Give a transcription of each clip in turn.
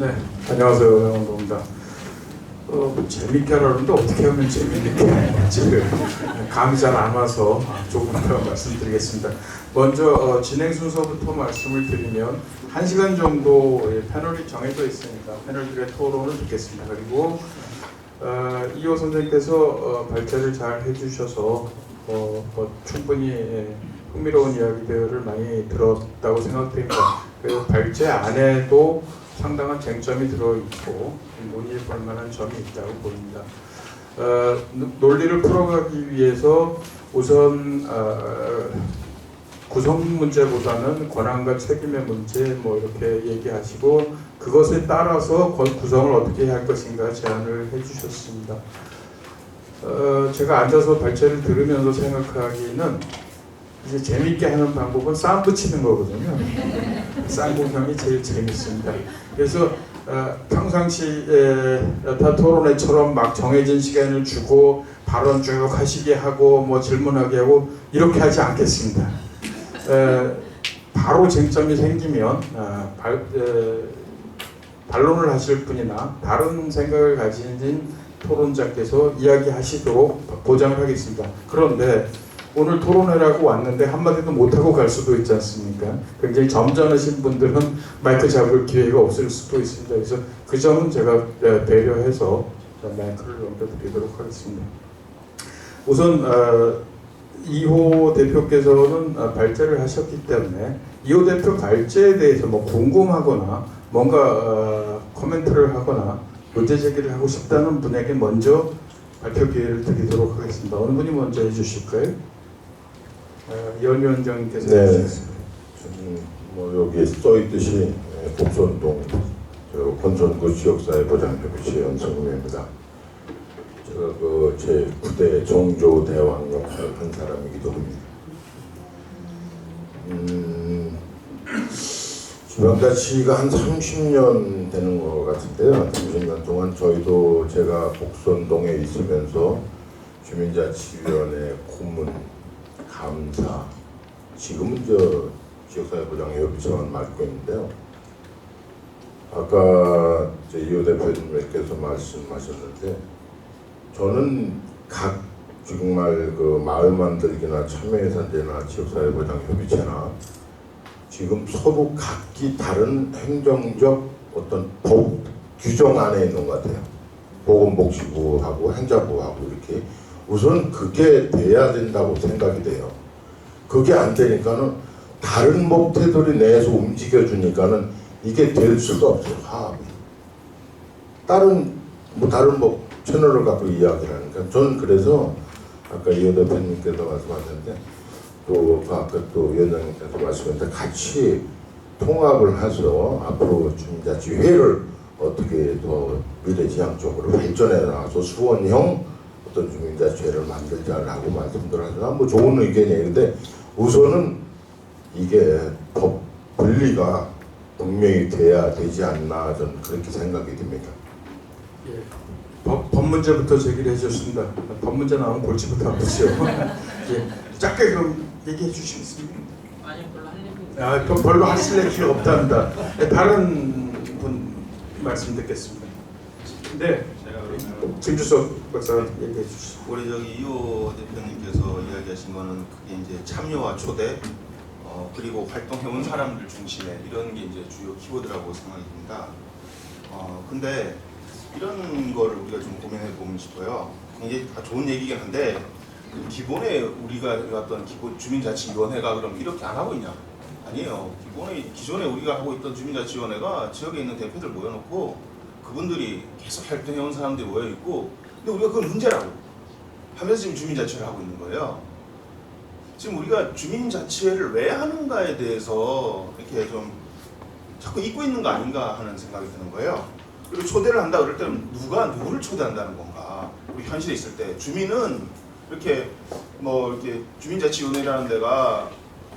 네, 안녕하세요. 영원도입니다. 재밌게 하라는데 어떻게 하면 재밌게 할지 감이 잘 안 와서 조금 더 말씀드리겠습니다. 먼저 진행 순서부터 말씀을 드리면 1시간 정도 패널이 정해져 있으니까 패널들의 토론을 듣겠습니다. 그리고 이호 선생님께서 발제를 잘 해주셔서 충분히 흥미로운 이야기들을 많이 들었다고 생각됩니다. 그래서 발제 안에도 상당한 쟁점이 들어있고 논의해 볼 만한 점이 있다고 보입니다. 논리를 풀어가기 위해서 우선 구성 문제보다는 권한과 책임의 문제 이렇게 얘기하시고 그것에 따라서 구성을 어떻게 할 것인가 제안을 해주셨습니다. 제가 앉아서 발제를 들으면서 생각하기는 이제 재밌게 하는 방법은 쌍 붙이는 거거든요. 쌍구경이 제일 재밌습니다. 그래서 평상시에 여타 토론회처럼 막 정해진 시간을 주고 발언 쭉 하시게 하고 질문하게 하고 이렇게 하지 않겠습니다. 바로 쟁점이 생기면 반론을 하실 분이나 다른 생각을 가진 토론자께서 이야기하시도록 보장을 하겠습니다. 그런데 오늘 토론회라고 왔는데 한마디도 못하고 갈 수도 있지 않습니까? 굉장히 점잖으신 분들은 마이크 잡을 기회가 없을 수도 있습니다. 그래서 그 점은 제가 배려해서 마이크를 넘겨드리도록 하겠습니다. 우선 이호 대표께서는 발제를 하셨기 때문에 이호 대표 발제에 대해서 궁금하거나 뭔가 코멘트를 하거나 문제 제기를 하고 싶다는 분에게 먼저 발표 기회를 드리도록 하겠습니다. 어느 분이 먼저 해주실까요? 이현 위원장님께서 해주시겠습니다. 여기 써있듯이 복선동 권천구 지역사회보장협의체 연성입니다. 제가 제 9대 정조대왕 역할을 한 사람이기도 합니다. 지방자치가 한 30년 되는 것 같은데요. 30년 동안 저희도 제가 복선동에 있으면서 주민자치위원회 고문, 감사, 지금은 지역사회보장협의체만 맡고 있는데요. 아까 이호 대표님께서 말씀하셨는데 저는 각 정말 마을 만들기나 참여예산제나 지역사회보장협의체나 지금 서로 각기 다른 행정적 어떤 법 규정 안에 있는 것 같아요. 보건복지부하고 행자부하고 이렇게 우선 그게 돼야 된다고 생각이 돼요. 그게 안 되니까는 다른 목태들이 내에서 움직여주니까는 이게 될 수가 없어요. 화합이. 다른 채널을 갖고 이야기를 하니까 저는 그래서 아까 이호 대표님께서 말씀하셨는데 또 아까 또 위원장님께서 말씀하셨는데 같이 통합을 해서 앞으로 주민자치회를 어떻게 더 미래지향적으로 발전해 나가서 수원형 어떤 주민자치회를 만들자라고 말씀들 하시나 좋은 의견이는데 우선은 이게 법 분리가 분명히 돼야 되지 않나 저는 그렇게 생각이 듭니다. 예, 법 문제부터 제기를 해주셨습니다. 법 문제 나오면 골치부터 아프죠. 예, 짧게 그럼 얘기해 주시겠습니까? 아니 별로 할 얘기. 별로 하실 얘기가 없답니다. 다른 분 말씀 듣겠습니다. 네, 김주석 박사 얘기해 주시죠. 우리 이호 대표님께서 이야기하신 거는 그게 이제 참여와 초대, 그리고 활동해온 사람들 중심에 이런 게 이제 주요 키워드라고 생각이 듭니다. 근데 이런 거를 우리가 좀 고민해 보면 싶어요. 굉장히 다 좋은 얘기긴 한데 기본에 우리가 어떤 기본 주민자치위원회가 그럼 이렇게 안 하고 있냐? 아니에요. 기존에 우리가 하고 있던 주민자치위원회가 지역에 있는 대표들 모여놓고 그분들이 계속 활동해온 사람들이 모여있고 근데 우리가 그건 문제라고 하면서 지금 주민자치회를 하고 있는 거예요. 지금 우리가 주민자치회를 왜 하는가에 대해서 이렇게 좀 자꾸 잊고 있는 거 아닌가 하는 생각이 드는 거예요. 그리고 초대를 한다 그럴 때는 누구를 초대한다는 건가? 우리 현실에 있을 때 주민은 이렇게 이렇게 주민자치위원회라는 데가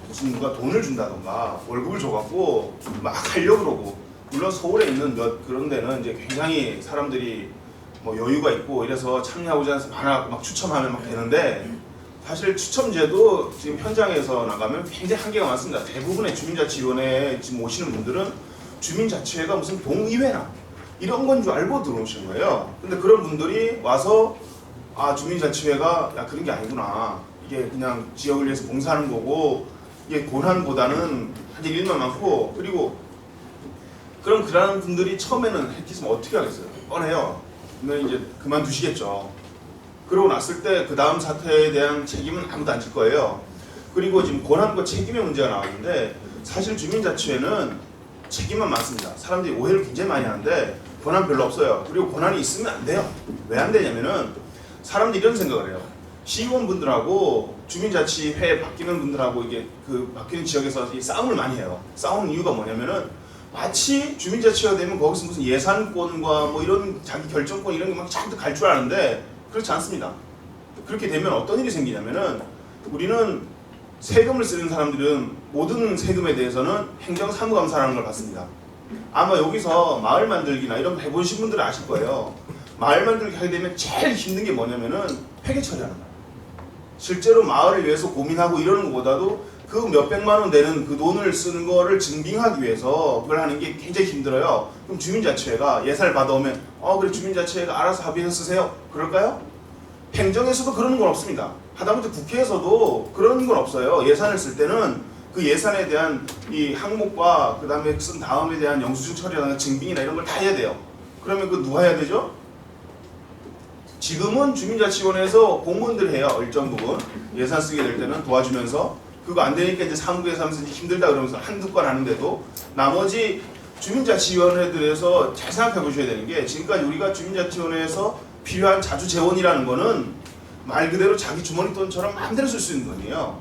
무슨 누가 돈을 준다던가 월급을 줘갖고 막 하려고 그러고 물론 서울에 있는 그런 데는 이제 굉장히 사람들이 여유가 있고 이래서 참여하고자 해서 많아갖고 막 추첨하면 막 되는데 사실 추첨제도 지금 현장에서 나가면 굉장히 한계가 많습니다. 대부분의 주민자치위원회에 지금 오시는 분들은 주민자치회가 무슨 동의회나 이런 건 줄 알고 들어오신 거예요. 근데 그런 분들이 와서 주민자치회가 그런 게 아니구나. 이게 그냥 지역을 위해서 봉사하는 거고 이게 고난보다는 할 일만 많고 그리고 그럼 그런 분들이 처음에는 했겠으면 어떻게 하겠어요? 뻔해요. 근데 이제 그만두시겠죠. 그러고 났을 때 그 다음 사태에 대한 책임은 아무도 안 질 거예요. 그리고 지금 권한과 책임의 문제가 나왔는데 사실 주민자치회는 책임만 많습니다. 사람들이 오해를 굉장히 많이 하는데 권한 별로 없어요. 그리고 권한이 있으면 안 돼요. 왜 안 되냐면은 사람들이 이런 생각을 해요. 시의원분들하고 주민자치회 바뀌는 분들하고 이게 그 바뀌는 지역에서 이 싸움을 많이 해요. 싸우는 이유가 뭐냐면은 마치 주민자치회가 되면 거기서 무슨 예산권과 뭐 이런 자기 결정권 이런 게 막 잔뜩 갈 줄 아는데 그렇지 않습니다. 그렇게 되면 어떤 일이 생기냐면은 우리는 세금을 쓰는 사람들은 모든 세금에 대해서는 행정사무감사라는 걸 받습니다. 아마 여기서 마을 만들기나 이런 거 해보신 분들은 아실 거예요. 마을 만들기 하게 되면 제일 힘든 게 뭐냐면은 회계 처리하는 거예요. 실제로 마을을 위해서 고민하고 이러는 것보다도 그 몇백만 원 되는 그 돈을 쓰는 거를 증빙하기 위해서 그걸 하는 게 굉장히 힘들어요. 그럼 주민자치회가 예산을 받아오면 그래 주민자치회가 알아서 합의해서 쓰세요. 그럴까요? 행정에서도 그런 건 없습니다. 하다못해 국회에서도 그런 건 없어요. 예산을 쓸 때는 그 예산에 대한 이 항목과 그 다음에 쓴 다음에 대한 영수증 처리나 증빙이나 이런 걸 다 해야 돼요. 그러면 그 누가 해야 되죠? 지금은 주민자치원에서 공무원들 해요. 일정 부분 예산 쓰게 될 때는 도와주면서 그거 안 되니까 이제 사무국에서 하면서 힘들다 그러면서 한두 건 하는데도 나머지 주민자치위원회들에서 잘 생각해 보셔야 되는 게 지금까지 우리가 주민자치원회에서 필요한 자주 재원이라는 거는 말 그대로 자기 주머니 돈처럼 마음대로 쓸 수 있는 돈이에요.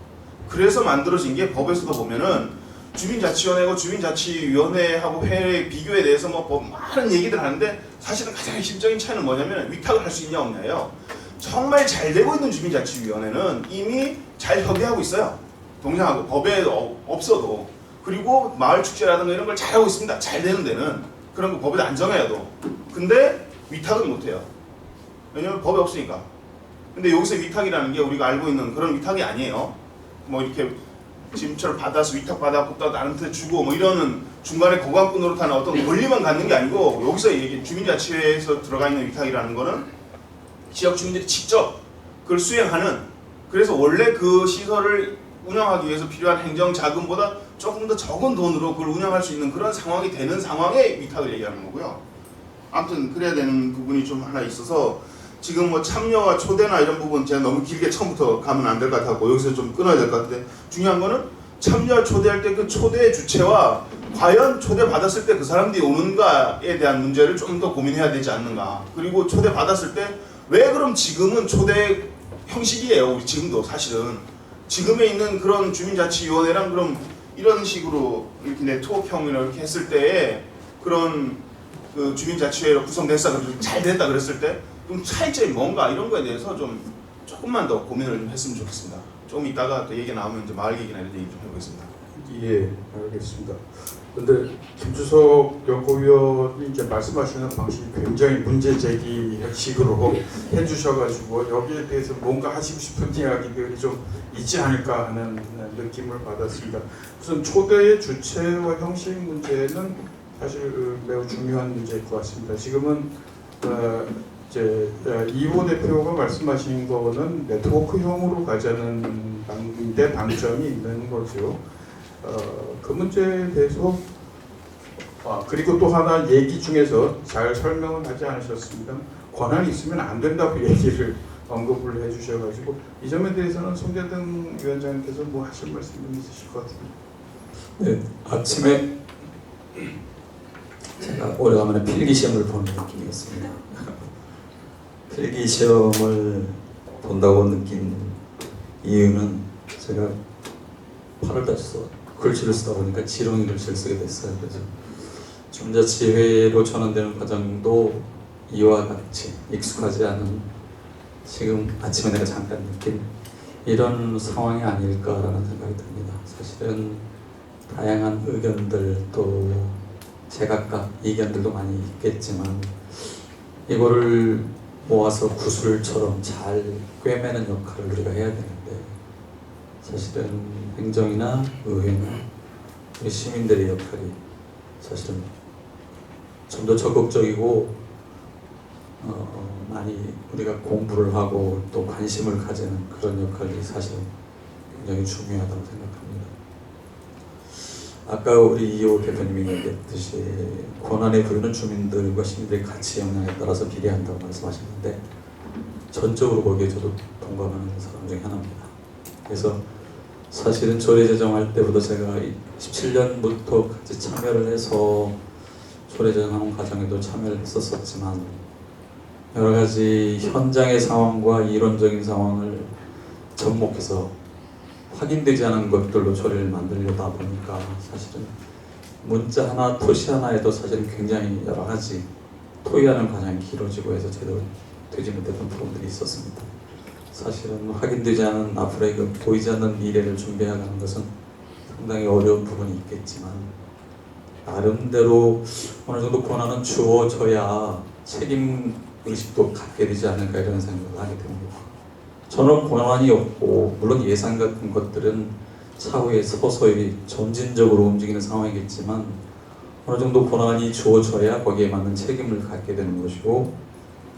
그래서 만들어진 게 법에서도 보면은 주민자치원회하고 주민자치위원회하고 회의 비교에 대해서 뭐 많은 얘기들 하는데 사실은 가장 핵심적인 차이는 뭐냐면 위탁을 할 수 있냐 없냐예요. 정말 잘 되고 있는 주민자치위원회는 이미 잘 협의하고 있어요. 동생하고 법에 없어도 그리고 마을 축제라든가 이런 걸 잘하고 있습니다. 잘 되는 데는 그런 거 법에 안 정해도 근데 위탁은 못해요. 왜냐면 법에 없으니까. 근데 여기서 위탁이라는 게 우리가 알고 있는 그런 위탁이 아니에요. 뭐 이렇게 지금처럼 받아서 위탁 받아갖고 또 나한테 주고 뭐 이러는 중간에 고관꾼 노릇하는 어떤 권리만 갖는 게 아니고 여기서 이게 주민자치회에서 들어가 있는 위탁이라는 거는 지역 주민들이 직접 그걸 수행하는 그래서 원래 그 시설을 운영하기 위해서 필요한 행정 자금보다 조금 더 적은 돈으로 그걸 운영할 수 있는 그런 상황이 되는 상황에 위탁을 얘기하는 거고요. 아무튼 그래야 되는 부분이 좀 하나 있어서 지금 뭐 참여와 초대나 이런 부분 제가 너무 길게 처음부터 가면 안 될 것 같고 여기서 좀 끊어야 될 것 같은데 중요한 거는 참여와 초대할 때 그 초대 주체와 과연 초대 받았을 때 그 사람들이 오는가에 대한 문제를 좀 더 고민해야 되지 않는가. 그리고 초대 받았을 때 왜 그럼 지금은 초대 형식이에요. 우리 지금도 사실은 지금에 있는 그런 주민자치위원회랑 그럼 이런 식으로 이렇게 네트워크형이나 이렇게 했을 때에 그런 그 주민자치회로 구성됐다 잘 됐다 그랬을 때 그럼 차이점이 뭔가 이런 거에 대해서 좀 조금만 더 고민을 좀 했으면 좋겠습니다. 좀 이따가 또 얘기 나오면 이제 마을 얘기나 이런 얘기 좀 해보겠습니다. 예, 알겠습니다. 근데 김주석 연구위원이 이제 말씀하시는 방식이 굉장히 문제 제기식으로 해주셔가지고 여기에 대해서 뭔가 하시고 싶은 이야기들이 좀 있지 않을까 하는 느낌을 받았습니다. 우선 초대의 주체와 형식 문제는 사실 매우 중요한 문제일 것 같습니다. 지금은 이제 이호 대표가 말씀하신 거는 네트워크형으로 가자는 데 방점이 있는 거죠. 그 문제에 대해서 그리고 또 하나 얘기 중에서 잘 설명을 하지 않으셨습니다. 권한이 있으면 안 된다고 얘기를 언급을 해주셔가지고 이 점에 대해서는 송대등 위원장님께서 뭐 하실 말씀이 있으실 것 같습니다. 네, 아침에 제가 오래간만에 필기 시험을 보는 느낌이었습니다. 필기 시험을 본다고 느낀 이유는 제가 8월달에 글씨를 쓰다 보니까 지렁이 글씨를 쓰게 됐어요. 그래서 주민자치회로 전환되는 과정도 이와 같이 익숙하지 않은 지금 아침에 내가 잠깐 느낀 이런 상황이 아닐까라는 생각이 듭니다. 사실은 다양한 의견들 또 제각각 이견들도 많이 있겠지만 이거를 모아서 구슬처럼 잘 꿰매는 역할을 우리가 해야 되는데 사실은 행정이나 의회나 우리 시민들의 역할이 사실은 좀 더 적극적이고 많이 우리가 공부를 하고 또 관심을 가지는 그런 역할이 사실 굉장히 중요하다고 생각합니다. 아까 우리 이호 대표님이 얘기했듯이 고난에 부르는 주민들과 시민들의 가치 영향에 따라서 비례한다고 말씀하셨는데 전적으로 거기에 저도 동감하는 사람 중에 하나입니다. 그래서 사실은 조례 제정할 때부터 제가 17년부터 같이 참여를 해서 조례 제정하는 과정에도 참여를 했었지만 여러 가지 현장의 상황과 이론적인 상황을 접목해서 확인되지 않은 것들로 조례를 만들려다 보니까 사실은 문자 하나, 토시 하나에도 사실은 굉장히 여러 가지 토의하는 과정이 길어지고 해서 제대로 되지 못했던 부분들이 있었습니다. 사실은 확인되지 않은 앞으로의 그 보이지 않는 미래를 준비해가는 것은 상당히 어려운 부분이 있겠지만 나름대로 어느 정도 권한은 주어져야 책임 의식도 갖게 되지 않을까 이런 생각을 하게 됩니다. 저는 권한이 없고 물론 예산 같은 것들은 차후에 서서히 점진적으로 움직이는 상황이겠지만 어느 정도 권한이 주어져야 거기에 맞는 책임을 갖게 되는 것이고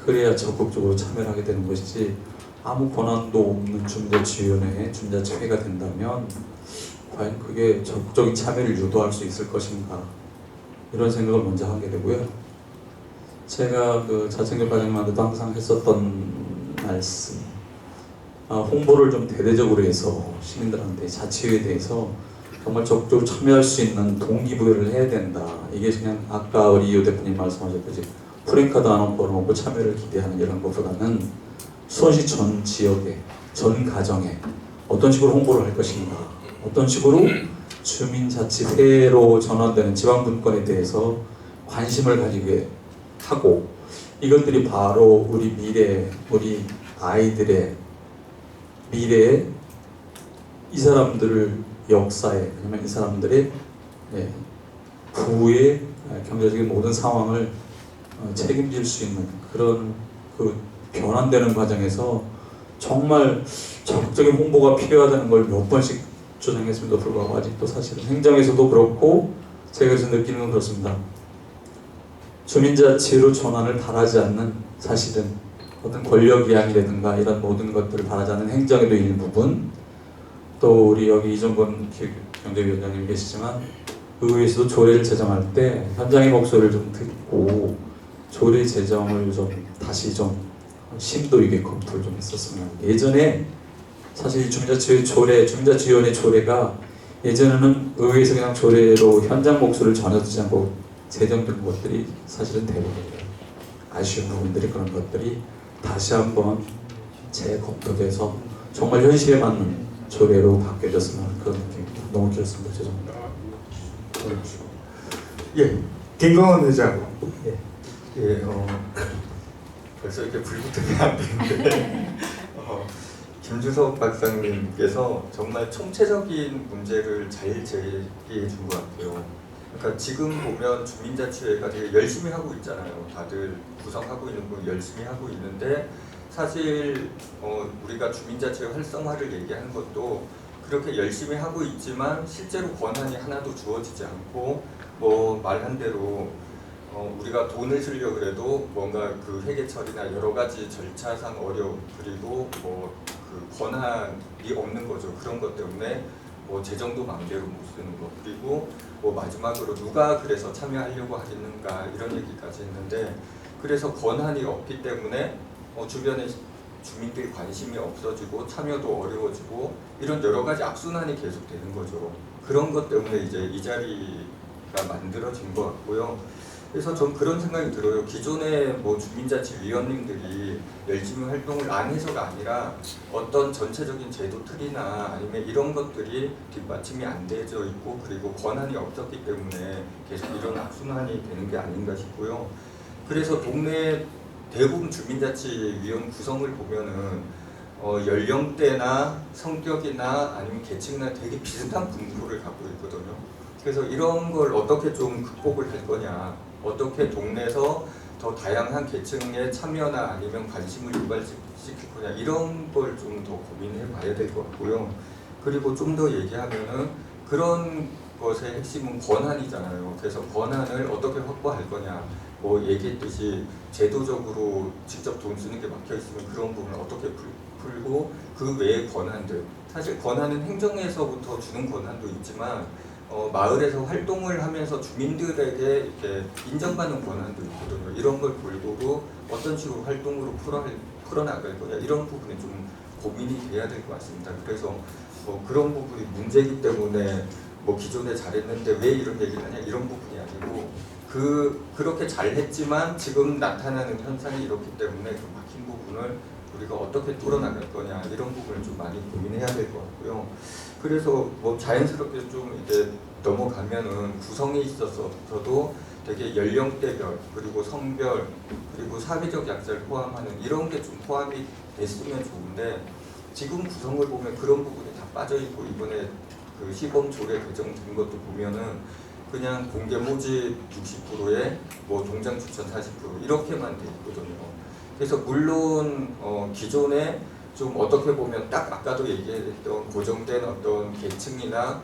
그래야 적극적으로 참여를 하게 되는 것이지 아무 권한도 없는 주민자치위원회에 주민자치회가 된다면 과연 그게 적극적인 참여를 유도할 수 있을 것인가 이런 생각을 먼저 하게 되고요. 제가 그 자청력 과정만도 항상 했었던 말씀 홍보를 좀 대대적으로 해서 시민들한테 자치회에 대해서 정말 적극적으로 참여할 수 있는 동기부여를 해야 된다. 이게 그냥 아까 우리 이호 대표님 말씀하셨듯이 프랭카드 하나 걸어놓고 참여를 기대하는 이런 것보다는 수원시 전 지역에 전 가정에 어떤 식으로 홍보를 할 것인가 어떤 식으로 주민자치회로 전환되는 지방분권에 대해서 관심을 가지게 하고 이것들이 바로 우리 미래, 우리 아이들의 미래에 이 사람들을 역사에 아니면 이 사람들의 부의 경제적인 모든 상황을 책임질 수 있는 그런 그 변환되는 과정에서 정말 적극적인 홍보가 필요하다는 걸 몇 번씩 주장했음에도 불구하고 아직도 사실은 행정에서도 그렇고 제가 지금 느끼는 건 그렇습니다. 주민자치로 전환을 바라지 않는 사실은 어떤 권력 이양이라든가 이런 모든 것들을 바라지 않는 행정에도 일부분 또 우리 여기 이정권 경제위원장님 계시지만 의회에서도 조례를 제정할 때 현장의 목소리를 좀 듣고 조례 제정을 좀 다시 좀 심도 있게 검토를 좀 했었으면 예전에 사실 주민자치회 조례, 주민자치위원회 조례가 예전에는 의회에서 그냥 조례로 현장 목소리를 전혀 듣지 않고 제정된 것들이 사실은 대부분이에요. 아쉬운 부분들이 그런 것들이 다시 한번 재검토돼서 정말 현실에 맞는 조례로 바뀌어졌으면 그런 느낌입니다. 너무 길었습니다. 죄송합니다. 예, 김광원 회장. 벌써 이렇게 불붙으면 안 되는데 김주석 박사님께서 정말 총체적인 문제를 잘 제기해 준 것 같아요. 그러니까 지금 보면 주민자치회가 되게 열심히 하고 있잖아요. 다들 구성하고 있는 분 열심히 하고 있는데 사실 우리가 주민자치회 활성화를 얘기하는 것도 그렇게 열심히 하고 있지만 실제로 권한이 하나도 주어지지 않고 뭐 말한 대로 우리가 돈을 쓰려고 그래도 뭔가 그 회계 처리나 여러 가지 절차상 어려움 그리고 뭐 그 권한이 없는 거죠. 그런 것 때문에 뭐 재정도 마음대로 못 쓰는 거 그리고 뭐 마지막으로 누가 그래서 참여하려고 하겠는가 이런 얘기까지 했는데 그래서 권한이 없기 때문에 주변에 주민들이 관심이 없어지고 참여도 어려워지고 이런 여러 가지 악순환이 계속 되는 거죠. 그런 것 때문에 이제 이 자리가 만들어진 것 같고요. 그래서 전 그런 생각이 들어요. 기존의 뭐 주민자치위원님들이 열심히 활동을 안 해서가 아니라 어떤 전체적인 제도 틀이나 아니면 이런 것들이 뒷받침이 안 되어 있고 그리고 권한이 없었기 때문에 계속 이런 악순환이 되는 게 아닌가 싶고요. 그래서 동네 대부분 주민자치위원 구성을 보면은 연령대나 성격이나 아니면 계층이나 되게 비슷한 분포를 갖고 있거든요. 그래서 이런 걸 어떻게 좀 극복을 할 거냐, 어떻게 동네에서 더 다양한 계층의 참여나 아니면 관심을 유발시킬 거냐 이런 걸 좀 더 고민해 봐야 될 것 같고요. 그리고 좀 더 얘기하면은 그런 것의 핵심은 권한이잖아요. 그래서 권한을 어떻게 확보할 거냐. 뭐 얘기했듯이 제도적으로 직접 돈 쓰는 게 막혀 있으면 그런 부분을 어떻게 풀고 그 외의 권한들. 사실 권한은 행정에서부터 주는 권한도 있지만 마을에서 활동을 하면서 주민들에게 이렇게 인정받는 권한도 있거든요. 이런 걸 골고루 어떤 식으로 활동으로 풀어나갈 거냐 이런 부분에 좀 고민이 돼야 될 것 같습니다. 그래서 뭐 그런 부분이 문제이기 때문에 뭐 기존에 잘했는데 왜 이런 얘기를 하냐 이런 부분이 아니고 그렇게 잘했지만 지금 나타나는 현상이 이렇기 때문에 그 막힌 부분을 우리가 어떻게 뚫어나갈 거냐 이런 부분을 좀 많이 고민해야 될 것 같고요. 그래서 뭐 자연스럽게 좀 이제 넘어가면은 구성에 있어서도 되게 연령대별 그리고 성별 그리고 사회적 약자를 포함하는 이런 게 좀 포함이 됐으면 좋은데 지금 구성을 보면 그런 부분이 다 빠져 있고 이번에 그 시범 조례 개정된 것도 보면은 그냥 공개 모집 60%에 뭐 동장 추천 40% 이렇게만 돼 있거든요. 그래서 물론 기존에 좀 어떻게 보면 딱 아까도 얘기했던 고정된 어떤 계층이나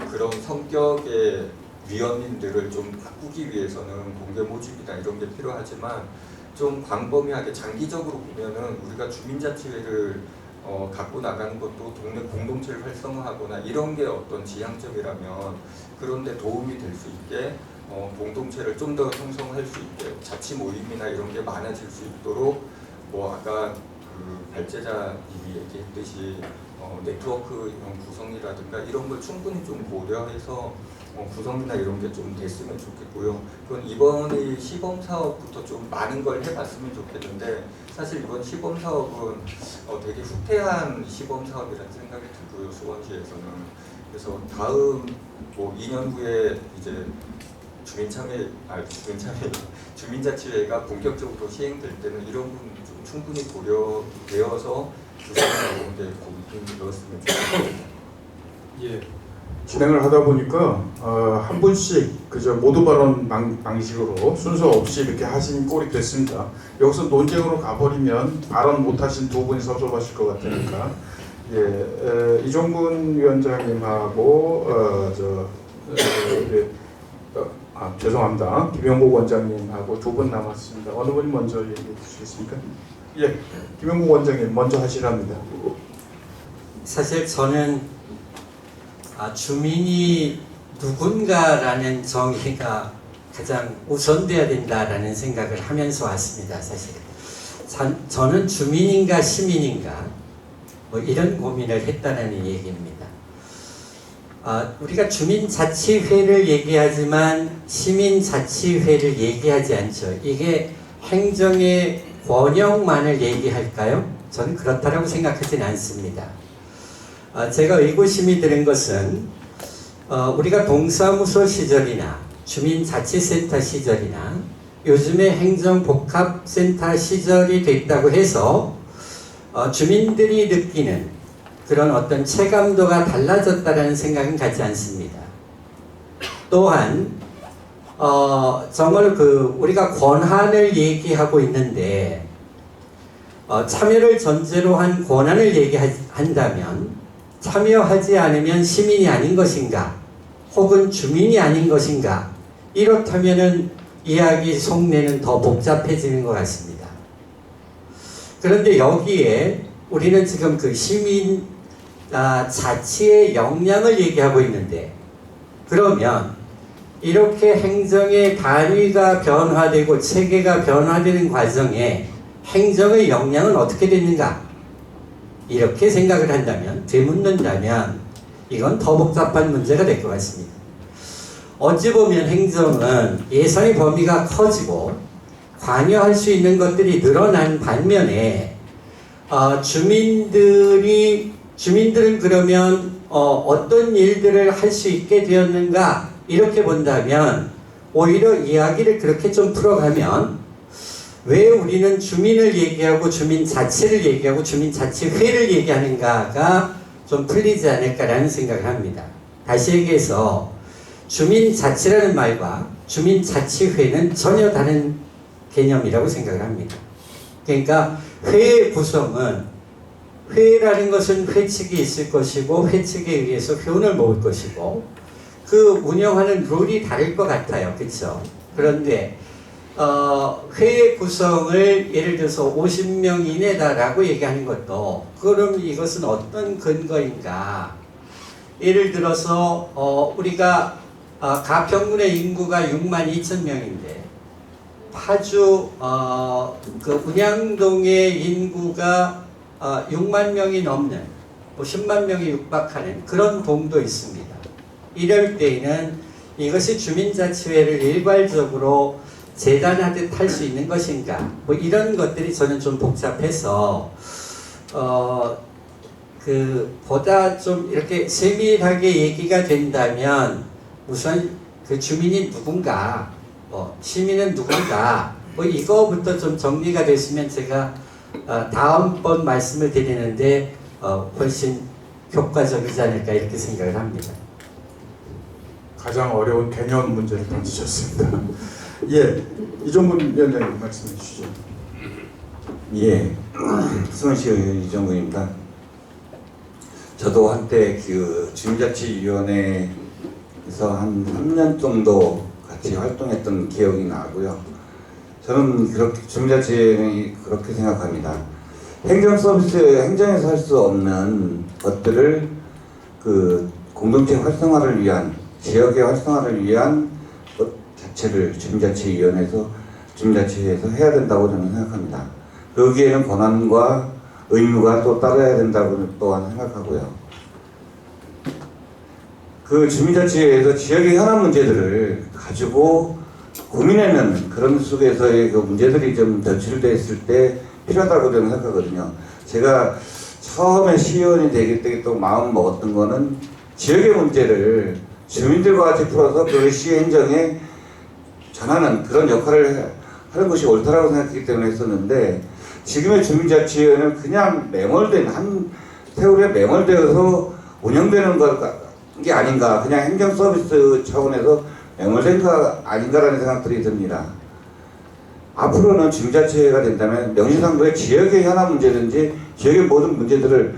그런 성격의 위원님들을 좀 바꾸기 위해서는 공개 모집이나 이런 게 필요하지만 좀 광범위하게 장기적으로 보면은 우리가 주민자치회를 갖고 나가는 것도 동네 공동체를 활성화하거나 이런 게 어떤 지향점이라면 그런데 도움이 될 수 있게 공동체를 좀 더 형성할 수 있게 자치 모임이나 이런 게 많아질 수 있도록 뭐 아까 그 발제자님이 얘기했듯이 네트워크형 구성이라든가 이런 걸 충분히 좀 고려해서 구성이나 이런 게 좀 됐으면 좋겠고요. 그건 이번 시범 사업부터 좀 많은 걸 해봤으면 좋겠는데 사실 이번 시범 사업은 되게 후퇴한 시범 사업이라는 생각이 들고요. 수원시에서는. 그래서 다음 뭐 2년 후에 이제 주민자치회가 본격적으로 시행될 때는 이런 부분 좀 충분히 고려되어서 구성하는 데 고민이 넣었으면 좋겠습니다. 예. 진행을 하다 보니까 한 분씩 그저 모두 발언 방식으로 순서 없이 이렇게 하신 꼴이 됐습니다. 여기서 논쟁으로 가버리면 발언 못하신 두 분이 섭섭하실 것 같으니까 이종근 위원장님하고 죄송합니다. 김영국 원장님하고 두 분 남았습니다. 어느 분이 먼저 얘기해 주시겠습니까? 예, 김영국 원장님 먼저 하시랍니다. 사실 저는 주민이 누군가라는 정의가 가장 우선돼야 된다라는 생각을 하면서 왔습니다. 사실 저는 주민인가 시민인가 뭐 이런 고민을 했다는 얘기입니다. 우리가 주민자치회를 얘기하지만 시민자치회를 얘기하지 않죠. 이게 행정의 권역만을 얘기할까요? 저는 그렇다고 생각하지는 않습니다. 제가 의구심이 드는 것은 우리가 동사무소 시절이나 주민자치센터 시절이나 요즘에 행정복합센터 시절이 됐다고 해서 주민들이 느끼는 그런 어떤 체감도가 달라졌다는 생각은 갖지 않습니다. 또한 정말 우리가 권한을 얘기하고 있는데 참여를 전제로 한 권한을 얘기한다면 참여하지 않으면 시민이 아닌 것인가 혹은 주민이 아닌 것인가 이렇다면은 이야기 속내는 더 복잡해지는 것 같습니다. 그런데 여기에 우리는 지금 그 시민 자치의 역량을 얘기하고 있는데 그러면 이렇게 행정의 단위가 변화되고 체계가 변화되는 과정에 행정의 역량은 어떻게 됐는가? 이렇게 생각을 한다면, 되묻는다면 이건 더 복잡한 문제가 될 것 같습니다. 어찌 보면 행정은 예산의 범위가 커지고 관여할 수 있는 것들이 늘어난 반면에 주민들은 그러면 어떤 일들을 할 수 있게 되었는가 이렇게 본다면 오히려 이야기를 그렇게 좀 풀어가면 왜 우리는 주민을 얘기하고 주민자치를 얘기하고 주민자치회를 얘기하는가가 좀 풀리지 않을까라는 생각을 합니다. 다시 얘기해서 주민자치라는 말과 주민자치회는 전혀 다른 개념이라고 생각을 합니다. 그러니까 회의 구성은 회라는 것은 회칙이 있을 것이고 회칙에 의해서 교훈을 먹을 것이고 그 운영하는 룰이 다를 것 같아요. 그렇죠? 그런데 회의 구성을 예를 들어서 50명 이내다라고 얘기하는 것도 그럼 이것은 어떤 근거인가? 예를 들어서 우리가 가평군의 인구가 6만 2천 명인데 파주 그 운양동의 인구가 6만 명이 넘는 뭐 10만 명이 육박하는 그런 동도 있습니다. 이럴 때에는 이것이 주민자치회를 일괄적으로 재단하듯 할 수 있는 것인가? 뭐 이런 것들이 저는 좀 복잡해서 그 보다 좀 이렇게 세밀하게 얘기가 된다면 우선 그 주민이 누군가, 뭐 시민은 누군가, 뭐 이거부터 좀 정리가 됐으면 제가 다음번 말씀을 드리는데 훨씬 효과적이지 않을까 이렇게 생각을 합니다. 가장 어려운 개념 문제를 던지셨습니다. 예, 이종근 위원장님 말씀해 주시죠. 예, 수원시 이정근입니다. 저도 한때 그 주민자치위원회에서 한 3년 정도 같이 활동했던 기억이 나고요. 저는 그렇게 주민자치는 그렇게 생각합니다. 행정 서비스, 행정에서 할 수 없는 것들을 그 공동체 활성화를 위한, 지역의 활성화를 위한 것 자체를 주민자치위원회에서 해야 된다고 저는 생각합니다. 거기에는 권한과 의무가 또 따라야 된다고 또한 생각하고요. 그 주민자치회에서 지역의 현안 문제들을 가지고 고민하는 그런 속에서의 그 문제들이 좀 전출됐을 때 필요하다고 저는 생각하거든요. 제가 처음에 시의원이 되기 때 또 마음 먹었던 거는 지역의 문제를 주민들과 같이 풀어서 그 시 행정에 전하는 그런 역할을 하는 것이 옳다라고 생각했기 때문에 했었는데, 지금의 주민자치회는 그냥 매몰된 한 세월에 매몰되어서 운영되는 게 아닌가, 그냥 행정 서비스 차원에서 매몰된 거 아닌가라는 생각들이 듭니다. 앞으로는 주민자치회가 된다면 명시상부의 지역의 현안 문제든지 지역의 모든 문제들을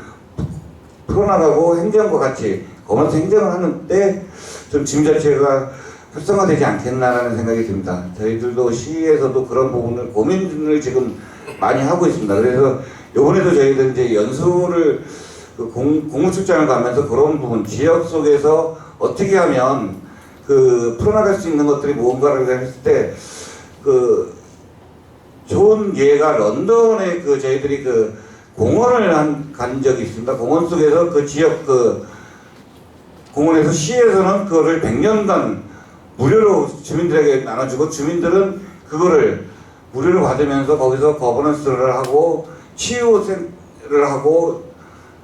풀어나가고 행정과 같이 거머서 행정을 하는 때 좀 주민자치회가 활성화되지 않겠나라는 생각이 듭니다. 저희들도 시에서도 그런 부분을 고민을 지금 많이 하고 있습니다. 그래서 이번에도 저희들 이제 연수를 그 공무출장을 가면서 그런 부분, 지역 속에서 어떻게 하면 그 풀어나갈 수 있는 것들이 무언가를 했을 때 그 좋은 예가 런던에 그 저희들이 그 공원을 간 적이 있습니다. 공원 속에서 그 지역 그 공원에서 시에서는 그거를 100년간 무료로 주민들에게 나눠주고 주민들은 그거를 무료로 받으면서 거기서 거버넌스를 하고 치유를 하고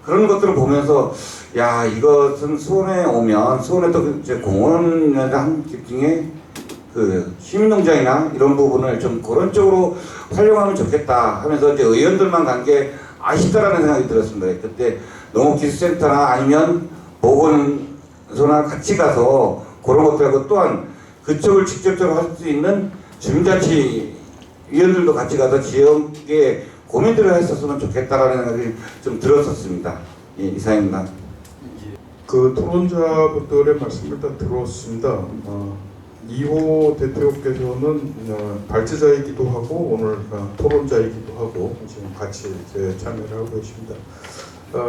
그런 것들을 보면서 야, 이것은 수원에 오면 수원에 또 이제 공원에 한 집중에 그 시민농장이나 이런 부분을 좀 그런 쪽으로 활용하면 좋겠다 하면서 이제 의원들만 간 게 아쉽다라는 생각이 들었습니다. 그때 농업기술센터나 아니면 보건소나 같이 가서 그런 것들하고 또한 그쪽을 직접적으로 할 수 있는 주민자치 위원들도 같이 가서 지역에 고민들을 했었으면 좋겠다라는 생각이 좀 들었었습니다. 예, 이상입니다. 그 토론자분들의 말씀을 다 들었습니다. 2호 대표께서는 발제자이기도 하고 오늘 토론자이기도 하고 지금 같이 이제 참여를 하고 계십니다.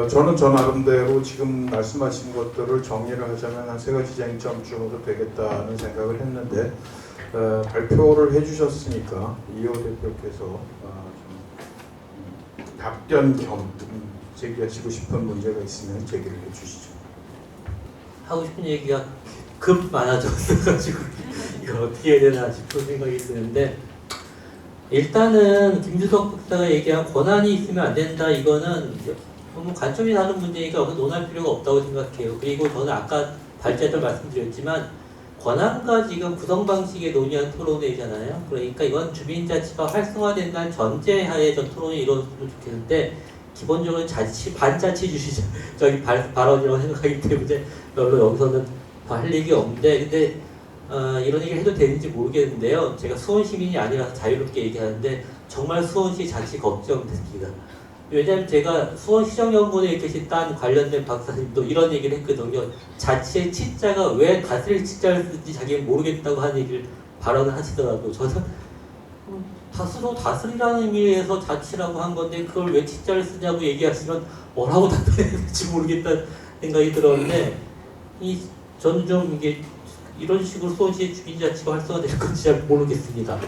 저는 저 나름대로 지금 말씀하신 것들을 정리를 하자면 한 3가지 쟁점 정도 되겠다는 생각을 했는데 발표를 해주셨으니까 이호 대표께서 좀 답변 겸 제기하시고 싶은 문제가 있으면 제기를 해주시죠. 하고 싶은 얘기가 급 많아졌어가지고 이걸 어떻게 해야 되나 싶은 생각이 드는데, 일단은 김주석 박사가 얘기한 권한이 있으면 안 된다, 이거는 너무 관점이 다른 문제니까 여기서 논할 필요가 없다고 생각해요. 그리고 저는 아까 발제도 말씀드렸지만 권한과 지금 구성 방식에 논의한 토론회잖아요. 그러니까 이건 주민자치가 활성화된다는 전제하에 전 토론이 이루어졌으면 좋겠는데, 기본적으로 반자치주의 발언이라고 생각하기 때문에 별로 여기서는 할 얘기 없는데, 근데 이런 얘기를 해도 되는지 모르겠는데요. 제가 수원 시민이 아니라서 자유롭게 얘기하는데 정말 수원시 자치 걱정됩니다. 왜냐하면 제가 수원시정연구원에 계신 딴 관련된 박사님도 이런 얘기를 했거든요. 자치의 치자가 왜 다스릴 치자를 쓰는지 자기는 모르겠다고 하는 얘기를 발언을 하시더라고요. 저는 스스로 다스리라는 의미에서 자치라고 한 건데 그걸 왜 치자를 쓰냐고 얘기하시면 뭐라고 답변해야 될지 모르겠다는 생각이 들었는데 저는 좀 이게 이런 식으로 수원시의 주민자치가 활성화될 건지 잘 모르겠습니다.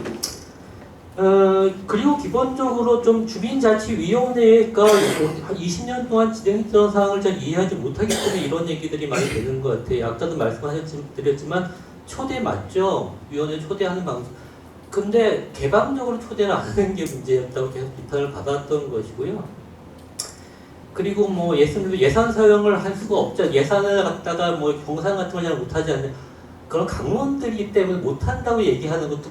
그리고 기본적으로 좀 주민자치위원회가 한 20년 동안 진행했던 사항을 잘 이해하지 못하기 때문에 이런 얘기들이 많이 되는 것 같아요. 아까도 말씀드렸지만 초대 맞죠? 위원회 초대하는 방식. 근데 개방적으로 초대를 안 하는 게 문제였다고 계속 비판을 받았던 것이고요. 그리고 뭐 예산 사용을 할 수가 없죠. 예산을 갖다가 뭐 경상 같은 걸 잘 못하지 않는 그런 강론들이기 때문에 못한다고 얘기하는 것도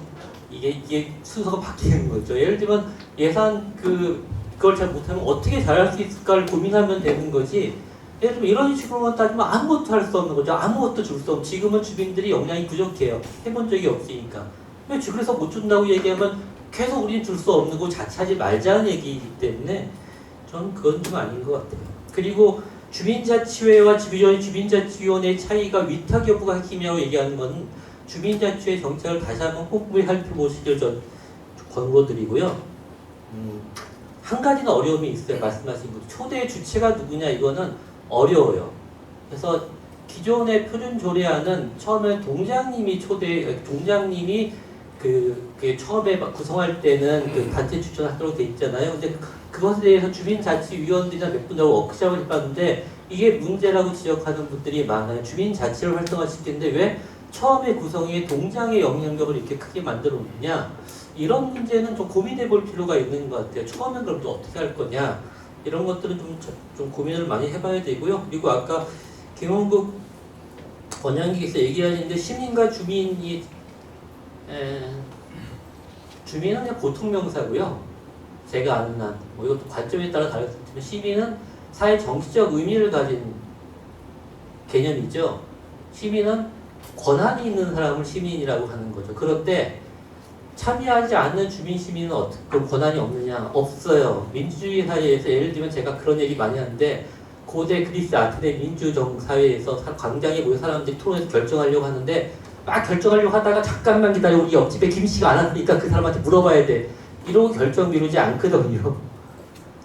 이게 순서가 바뀌는 거죠. 예를 들면 예산 그걸 잘 못하면 어떻게 잘할 수 있을까를 고민하면 되는 거지. 예를 들면 이런 식으로만 따지면 아무것도 할 수 없는 거죠. 아무것도 줄 수 없고 지금은 주민들이 역량이 부족해요. 해본 적이 없으니까. 그래서 못 준다고 얘기하면 계속 우리는 줄 수 없는 거 자체하지 말자는 얘기이기 때문에 저는 그건 좀 아닌 것 같아요. 그리고 주민자치회와 주민자치위원회의 차이가 위탁 여부가 핵심이라고 얘기하는 건 주민자치회 정책을 다시 한번 꼼꼼히 살펴보시길 전 권고드리고요. 한 가지는 어려움이 있어요. 말씀하신 분 초대 주체가 누구냐 이거는 어려워요. 그래서 기존의 표준 조례안은 처음에 동장님이 그 처음에 구성할 때는 그 단체 추천하도록 돼 있잖아요. 근데 그것에 대해서 주민자치위원들이나 몇 분하고 워크숍을 해봤는데 이게 문제라고 지적하는 분들이 많아요. 주민자치를 활성화시키는데 왜 처음에 구성에 동장의 영향력을 이렇게 크게 만들어 놓느냐 이런 문제는 좀 고민해 볼 필요가 있는 것 같아요. 처음엔 그럼 또 어떻게 할 거냐 이런 것들은 좀 고민을 많이 해봐야 되고요. 그리고 아까 김원국 원장님께서 얘기하시는데 시민과 주민이 주민은 그냥 보통 명사고요. 제가 아는 한 뭐 이것도 관점에 따라 다를 수 있지만 시민은 사회 정치적 의미를 가진 개념이죠. 시민은 권한이 있는 사람을 시민이라고 하는 거죠. 그런데 참여하지 않는 주민 시민은 어떻게 권한이 없느냐? 없어요. 민주주의 사회에서 예를 들면 제가 그런 얘기 많이 하는데 고대 그리스 아테네 민주정 사회에서 광장에 모인 사람들이 토론해서 결정하려고 하는데 막 결정하려고 하다가 잠깐만 기다려 우리 옆집에 김씨가 안 왔으니까 그 사람한테 물어봐야 돼. 이러고 결정 미루지 않거든요.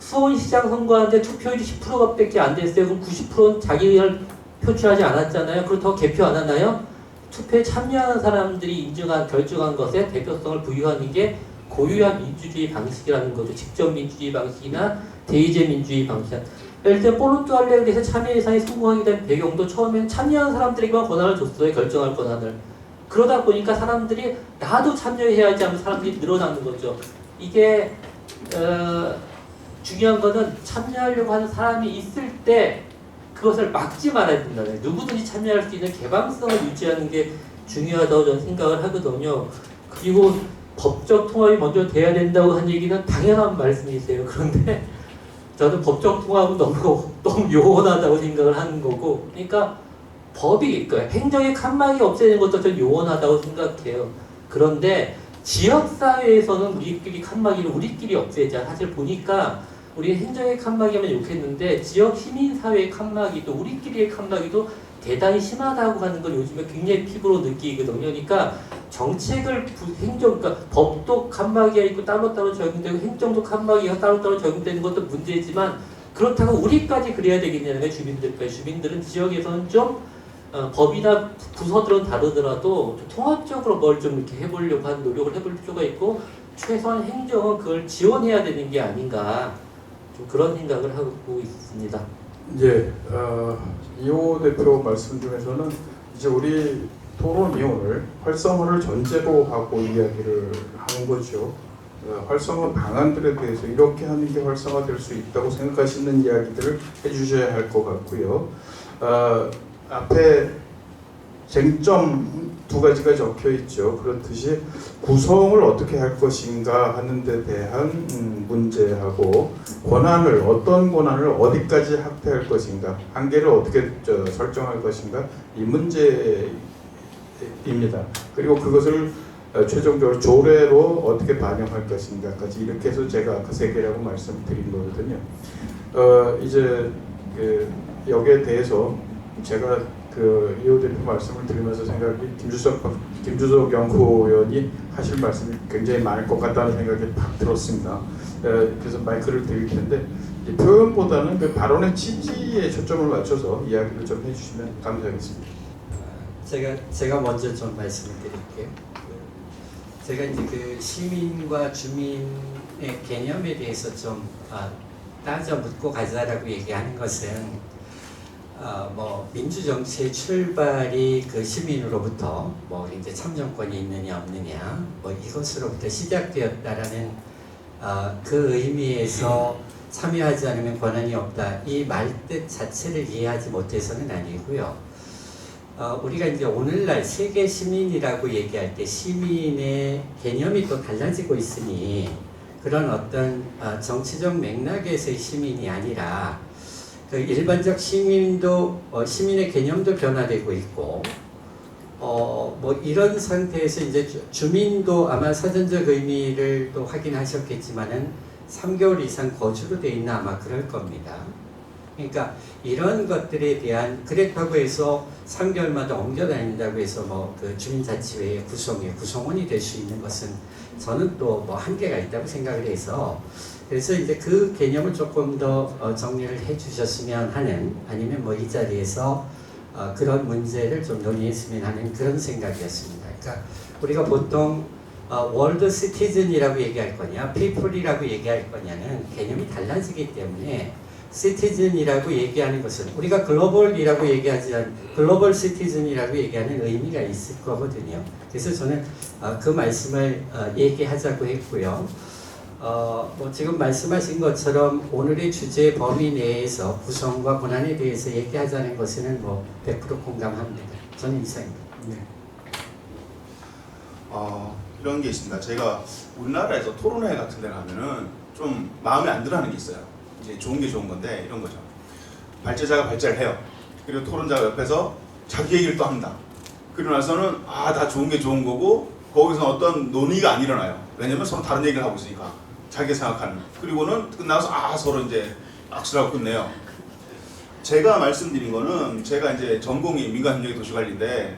수원시장 선거하는데 투표율이 10%밖에 안 됐어요. 그럼 90%는 자기를 표출하지 않았잖아요. 그렇다고 개표 안 하나요? 투표에 참여하는 사람들이 결정한 것에 대표성을 부여하는 게 고유한 민주주의 방식이라는 거죠. 직접 민주주의 방식이나 대의제 민주주의 방식. 예를 들어 포르투갈에 대해서 참여 예산이 성공하게 된 배경도 처음에는 참여하는 사람들에게만 권한을 줬어요. 결정할 권한을. 그러다 보니까 사람들이 나도 참여해야지 하면 사람들이 늘어나는 거죠. 이게 중요한 거는 참여하려고 하는 사람이 있을 때 그것을 막지 말아야 된다는 거예요. 누구든지 참여할 수 있는 개방성을 유지하는 게 중요하다고 저는 생각을 하거든요. 그리고 법적 통합이 먼저 돼야 된다고 한 얘기는 당연한 말씀이세요. 그런데 저는 법적 통합은 너무 요원하다고 생각을 하는 거고, 그러니까 행정의 칸막이 없애는 것도 좀 요원하다고 생각해요. 그런데 지역사회에서는 우리끼리 칸막이를 우리끼리 없애자. 사실 보니까 우리 행정의 칸막이면 욕했는데 지역 시민사회의 칸막이도 우리끼리의 칸막이도 대단히 심하다고 하는 걸 요즘에 굉장히 피부로 느끼거든요. 그러니까 정책을 그러니까 법도 칸막이가 있고 따로따로 적용되고 행정도 칸막이가 따로따로 적용되는 것도 문제지만 그렇다고 우리까지 그래야 되겠냐는 거예요. 주민들까지. 주민들은 지역에서는 좀 법이나 부서들은 다르더라도 좀 통합적으로 뭘 좀 이렇게 해보려고 하는 노력을 해볼 필요가 있고 최소한 행정은 그걸 지원해야 되는 게 아닌가 좀 그런 생각을 하고 있습니다. 이제 이호 대표 말씀 중에서는 이제 우리 토론이 오늘 활성화를 전제로 하고 이야기를 하는 거죠. 활성화 방안들에 대해서 이렇게 하는 게 활성화될 수 있다고 생각하시는 이야기들을 해주셔야 할 것 같고요. 앞에 쟁점 두 가지가 적혀 있죠. 그렇듯이 구성을 어떻게 할 것인가 하는 데 대한 문제하고 어떤 권한을 어디까지 확대할 것인가, 한계를 어떻게 설정할 것인가 이 문제입니다. 그리고 그것을 최종적으로 조례로 어떻게 반영할 것인가까지 이렇게 해서 제가 아까 3개라고 말씀드린 거거든요. 이제 여기에 대해서 제가 이호 대표 말씀을 들으면서 생각이 김주석 연구위원이 하실 말씀이 굉장히 많을 것 같다는 생각이 팍 들었습니다. 그래서 마이크를 드릴 텐데 이 표현보다는 그 발언의 취지에 초점을 맞춰서 이야기를 좀 해주시면 감사하겠습니다. 제가 먼저 좀 말씀을 드릴게요. 제가 이제 그 시민과 주민의 개념에 대해서 좀 따져 묻고 가자라고 얘기하는 것은 뭐 민주 정치의 출발이 그 시민으로부터 뭐 이제 참정권이 있느냐 없느냐 뭐 이것으로부터 시작되었다라는 그 의미에서 참여하지 않으면 권한이 없다 이 말뜻 자체를 이해하지 못해서는 아니고요. 우리가 이제 오늘날 세계 시민이라고 얘기할 때 시민의 개념이 또 달라지고 있으니 그런 어떤 정치적 맥락에서의 시민이 아니라 그 일반적 시민도 시민의 개념도 변화되고 있고 뭐 이런 상태에서 이제 주민도 아마 사전적 의미를 또 확인하셨겠지만은 3개월 이상 거주로 돼 있나 아마 그럴 겁니다. 그러니까 이런 것들에 대한 그렇다고 해서 3개월마다 옮겨 다닌다고 해서 뭐 그 주민자치회의 구성원이 될 수 있는 것은 저는 또 뭐 한계가 있다고 생각을 해서 그래서 이제 그 개념을 조금 더 정리를 해주셨으면 하는 아니면 뭐 이 자리에서 그런 문제를 좀 논의했으면 하는 그런 생각이었습니다. 그러니까 우리가 보통 월드 시티즌이라고 얘기할 거냐, 피플이라고 얘기할 거냐는 개념이 달라지기 때문에 시티즌이라고 얘기하는 것은 우리가 글로벌이라고 얘기하지 않 글로벌 시티즌이라고 얘기하는 의미가 있을 거거든요. 그래서 저는 그 말씀을 얘기하자고 했고요. 뭐 지금 말씀하신 것처럼 오늘의 주제 범위 내에서 구성과 권한에 대해서 얘기하자는 것은 뭐 100% 공감합니다. 저는 이상입니다. 네. 이런 게 있습니다. 제가 우리나라에서 토론회 같은 데 가면은 좀 마음에 안 들어하는 게 있어요. 이제 좋은 게 좋은 건데 이런 거죠. 발제자가 발제를 해요. 그리고 토론자가 옆에서 자기 얘기를 또 합니다. 그러고 나서는 다 좋은 게 좋은 거고 거기서 어떤 논의가 안 일어나요. 왜냐면 서로 다른 얘기를 하고 있으니까 자기가 생각하는. 그리고는 끝나서 서로 이제 악수를 하고 끝내요. 제가 말씀드린 거는 제가 이제 전공이 민간협력의 도시관리인데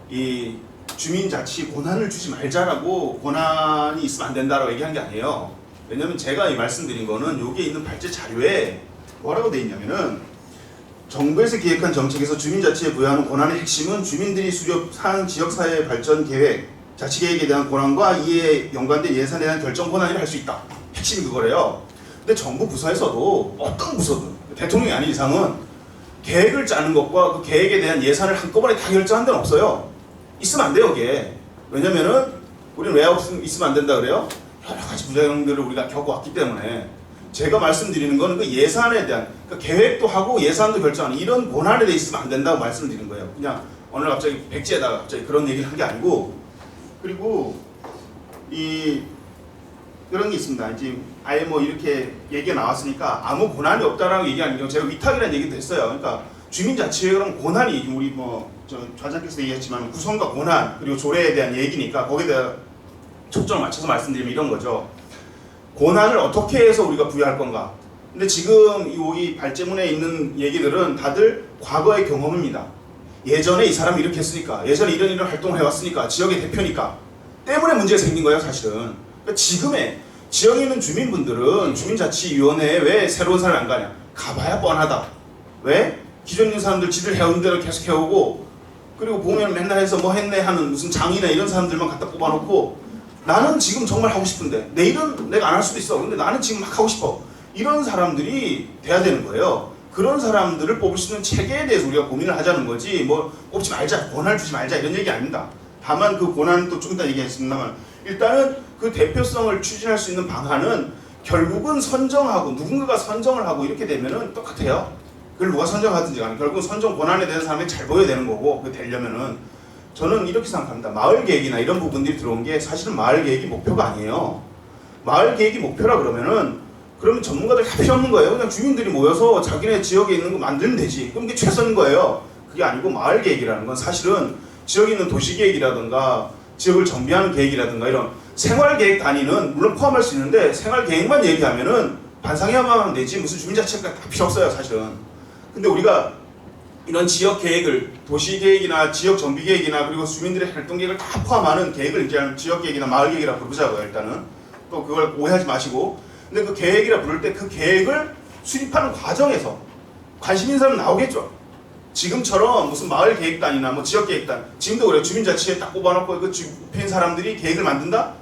이 주민자치 권한을 주지 말자라고 권한이 있으면 안 된다라고 얘기한 게 아니에요. 왜냐면 제가 이 말씀드린 거는 여기에 있는 발제 자료에 뭐라고 돼 있냐면은 정부에서 기획한 정책에서 주민자치에 부여하는 권한의 핵심은 주민들이 수립한 지역사회 발전 계획, 자치계획에 대한 권한과 이에 연관된 예산에 대한 결정 권한이라 할 수 있다. 핵심이 그거래요. 근데 정부 부서에서도 어떤 부서든 대통령이 아닌 이상은 계획을 짜는 것과 그 계획에 대한 예산을 한꺼번에 다 결정한 데는 없어요. 있으면 안 돼요, 이게. 왜냐면은 우리는 왜 있으면 안 된다 그래요? 여러 가지 부작용들을 우리가 겪어왔기 때문에 제가 말씀드리는 거는 그 예산에 대한 그 계획도 하고 예산도 결정하는 이런 권한에 대해 있으면 안 된다고 말씀드리는 거예요. 그냥 오늘 갑자기 백지에다가 갑자기 그런 얘기를 한 게 아니고 그리고 그런 게 있습니다. 이제 아예 뭐 이렇게 얘기가 나왔으니까 아무 권한이 없다라고 얘기하는 경우 제가 위탁이라는 얘기도 했어요. 그러니까 주민자치회 그럼 권한이 우리 좌장께서 얘기했지만 구성과 권한 그리고 조례에 대한 얘기니까 거기에 대한 초점을 맞춰서 말씀드리면 이런 거죠. 권한을 어떻게 해서 우리가 부여할 건가. 근데 지금 이 발제문에 있는 얘기들은 다들 과거의 경험입니다. 예전에 이 사람이 이렇게 했으니까 예전에 이런 활동을 해왔으니까 지역의 대표니까 때문에 문제가 생긴 거예요 사실은. 그러니까 지금의 지역에 있는 주민분들은 주민자치위원회에 왜 새로운 사람이 안 가냐. 가봐야 뻔하다. 왜? 기존 있는 사람들 지들 해온 대로 계속 해오고 그리고 보면 맨날 해서 뭐 했네 하는 무슨 장이나 이런 사람들만 갖다 뽑아놓고 나는 지금 정말 하고 싶은데 내일은 내가 안 할 수도 있어. 근데 나는 지금 막 하고 싶어. 이런 사람들이 돼야 되는 거예요. 그런 사람들을 뽑을 수 있는 체계에 대해서 우리가 고민을 하자는 거지 뭐 뽑지 말자, 권한을 주지 말자 이런 얘기 아닙니다. 다만 그 권한은 또 좀 이따 얘기하겠습니다만 일단은 그 대표성을 추진할 수 있는 방안은 결국은 선정하고 누군가가 선정을 하고 이렇게 되면은 똑같아요. 그걸 누가 선정하든지 간에 결국은 선정 권한에 대한 사람이 잘 보여야 되는 거고 그 되려면은 저는 이렇게 생각합니다. 마을 계획이나 이런 부분들이 들어온 게 사실은 마을 계획이 목표가 아니에요. 마을 계획이 목표라 그러면 전문가들 다 필요 없는 거예요. 그냥 주민들이 모여서 자기네 지역에 있는 거 만들면 되지. 그럼 그게 최선인 거예요. 그게 아니고 마을 계획이라는 건 사실은 지역에 있는 도시 계획이라든가 지역을 정비하는 계획이라든가 이런 생활계획 단위는 물론 포함할 수 있는데 생활계획만 얘기하면은 반상회의만 하면 되지 무슨 주민자치가 다 필요 없어요 사실은. 근데 우리가 이런 지역 계획을 도시계획이나 지역 정비계획이나 그리고 주민들의 활동계획을 다 포함하는 계획을 이제 지역계획이나 마을계획이라 부르자고요. 일단은 또 그걸 오해하지 마시고. 근데 그 계획이라 부를 때 그 계획을 수립하는 과정에서 관심 있는 사람 나오겠죠. 지금처럼 무슨 마을 계획단이나 뭐 지역 계획단, 지금도 그래요. 주민자치에 딱 뽑아놓고 그 주변 사람들이 계획을 만든다?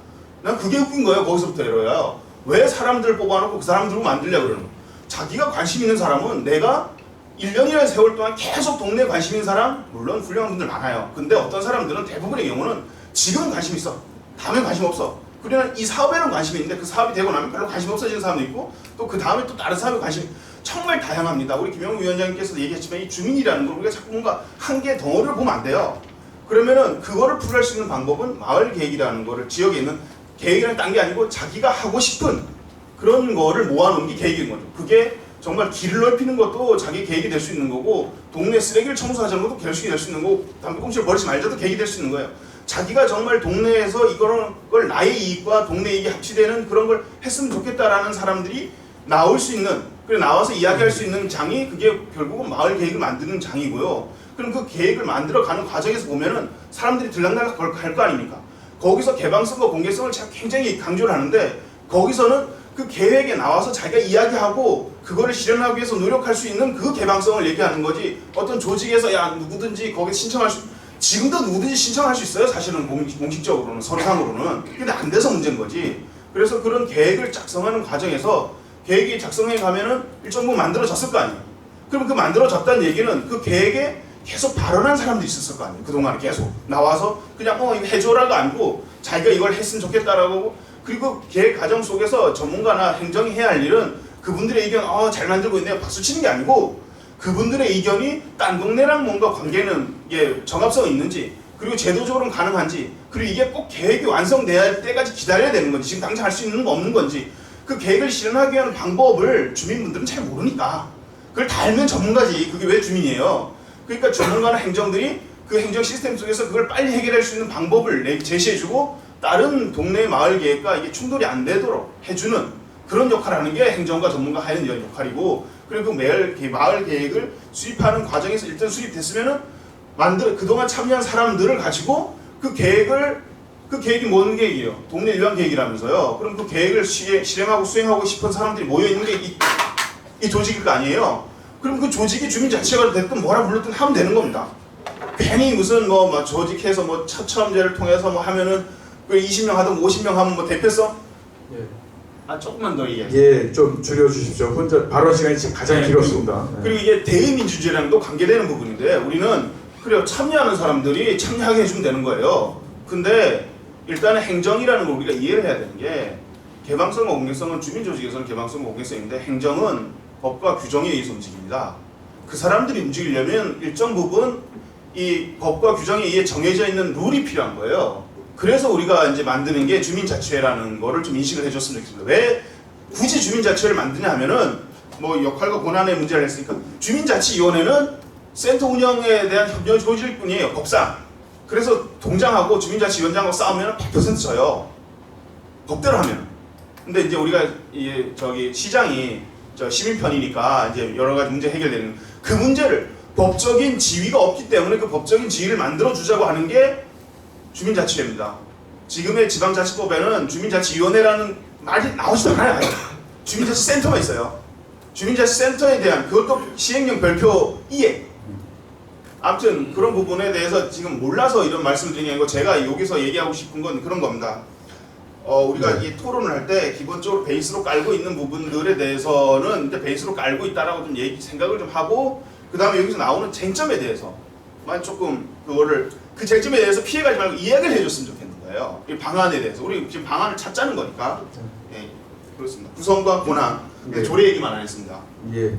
난 그게 웃긴 거예요. 거기서부터 이래요. 왜 사람들을 뽑아놓고 그 사람들을 만들려고 그러는 거예요. 자기가 관심 있는 사람은 내가 1년이라는 세월 동안 계속 동네에 관심 있는 사람, 물론 훌륭한 분들 많아요. 근데 어떤 사람들은 대부분의 경우는 지금은 관심 있어. 다음엔 관심 없어. 그러면 이 사업에는 관심이 있는데 그 사업이 되고 나면 별로 관심 없어지는 사람도 있고 또 그 다음에 또 다른 사업에 관심 정말 다양합니다. 우리 김영우 위원장님께서도 얘기했지만 이 주민이라는 걸 우리가 자꾸 뭔가 한 개의 덩어리를 보면 안 돼요. 그러면은 그거를 풀할 수 있는 방법은 마을 계획이라는 거를 지역에 있는 계획이라는 딴 게 아니고 자기가 하고 싶은 그런 거를 모아놓은 게 계획인 거죠. 그게 정말 길을 넓히는 것도 자기 계획이 될 수 있는 거고 동네 쓰레기를 청소하자는 것도 계획이 될 수 있는 거고 담배꽁초를 버리지 말자도 계획이 될 수 있는 거예요. 자기가 정말 동네에서 이걸 나의 이익과 동네 이익이 합치되는 그런 걸 했으면 좋겠다라는 사람들이 나올 수 있는 그래 나와서 이야기할 수 있는 장이 그게 결국은 마을 계획을 만드는 장이고요. 그럼 그 계획을 만들어가는 과정에서 보면은 사람들이 들락날락 할 거 아닙니까? 거기서 개방성과 공개성을 제가 굉장히 강조를 하는데 거기서는 그 계획에 나와서 자기가 이야기하고 그거를 실현하기 위해서 노력할 수 있는 그 개방성을 얘기하는 거지 어떤 조직에서 야 누구든지 거기 신청할 수 지금도 누구든지 신청할 수 있어요. 사실은 공식적으로는 서류상으로는. 근데 안 돼서 문제인 거지. 그래서 그런 계획을 작성하는 과정에서 계획이 작성해 가면은 일정 부분 만들어졌을 거 아니에요. 그럼 그 만들어졌다는 얘기는 그 계획에 계속 발언한 사람도 있었을 거 아니에요. 그동안 계속 나와서 그냥 이거 해줘라가 아니고 자기가 이걸 했으면 좋겠다라고 그리고 계획 과정 속에서 전문가나 행정이 해야 할 일은 그분들의 의견 잘 만들고 있네요. 박수 치는 게 아니고 그분들의 의견이 딴 동네랑 뭔가 관계는 정합성이 있는지 그리고 제도적으로는 가능한지 그리고 이게 꼭 계획이 완성돼야 할 때까지 기다려야 되는 건지 지금 당장 할 수 있는 거 없는 건지 그 계획을 실현하기 위한 방법을 주민분들은 잘 모르니까 그걸 다 알면 전문가지 그게 왜 주민이에요. 그러니까 전문가나 행정들이 그 행정 시스템 속에서 그걸 빨리 해결할 수 있는 방법을 제시해주고 다른 동네 마을 계획과 이게 충돌이 안 되도록 해주는 그런 역할을 하는 게 행정과 전문가 하는 역할이고 그리고 마을 계획을 수립하는 과정에서 일단 수립됐으면은 그동안 참여한 사람들을 가지고 그 계획이 뭔 계획이에요? 동네 일반 계획이라면서요. 그럼 그 계획을 실행하고 수행하고 싶은 사람들이 모여있는 게 이 조직일 거 아니에요? 그럼 그 조직이 주민자치가 됐든 뭐라 불렀든 하면 되는 겁니다. 괜히 무슨 조직해서 처음제를 통해서 하면은 20명 하든 50명 하면 대표성? 조금만 더 얘기해. 좀 줄여주십시오. 혼자 발언 시간이 지금 가장 길었습니다. 그리고 이게 대의민주주의랑도 관계되는 부분인데 우리는 그래요. 참여하는 사람들이 참여하게 해주면 되는 거예요. 근데 일단은 행정이라는 걸 우리가 이해를 해야 되는 게 개방성과 공개성은 주민조직에서는 개방성과 공개성인데 행정은 법과 규정에 의해서 움직입니다. 그 사람들이 움직이려면 일정 부분 이 법과 규정에 의해 정해져 있는 룰이 필요한 거예요. 그래서 우리가 이제 만드는 게 주민자치회라는 거를 좀 인식을 해줬으면 좋겠습니다. 왜 굳이 주민자치회를 만드냐 하면은 역할과 권한의 문제를 했으니까 주민자치위원회는 센터 운영에 대한 협력 조직일 뿐이에요. 법상. 그래서 동장하고 주민자치위원장하고 싸우면 100% 져요. 법대로 하면. 근데 이제 우리가 시장이 시민 편이니까 이제 여러 가지 문제 해결되는 그 문제를 법적인 지위가 없기 때문에 그 법적인 지위를 만들어 주자고 하는 게 주민자치회입니다. 지금의 지방자치법에는 주민자치위원회라는 말이 나오지도 않아요. 주민자치센터만 있어요. 주민자치센터에 대한 그것도 시행령 별표 2에 아무튼 그런 부분에 대해서 지금 몰라서 이런 말씀을 드리는 거 제가 여기서 얘기하고 싶은 건 그런 겁니다. 우리가 이 토론을 할 때 기본적으로 베이스로 깔고 있는 부분들에 대해서는 이제 베이스로 깔고 있다라고 좀 생각을 좀 하고 그 다음에 여기서 나오는 쟁점에 대해서만 조금 그 쟁점에 대해서 피해가지 말고 이야기를 해줬으면 좋겠는 거예요. 이 방안에 대해서 우리 지금 방안을 찾자는 거니까 그렇습니다. 구성과 권한 조례 얘기만 안 했습니다. 이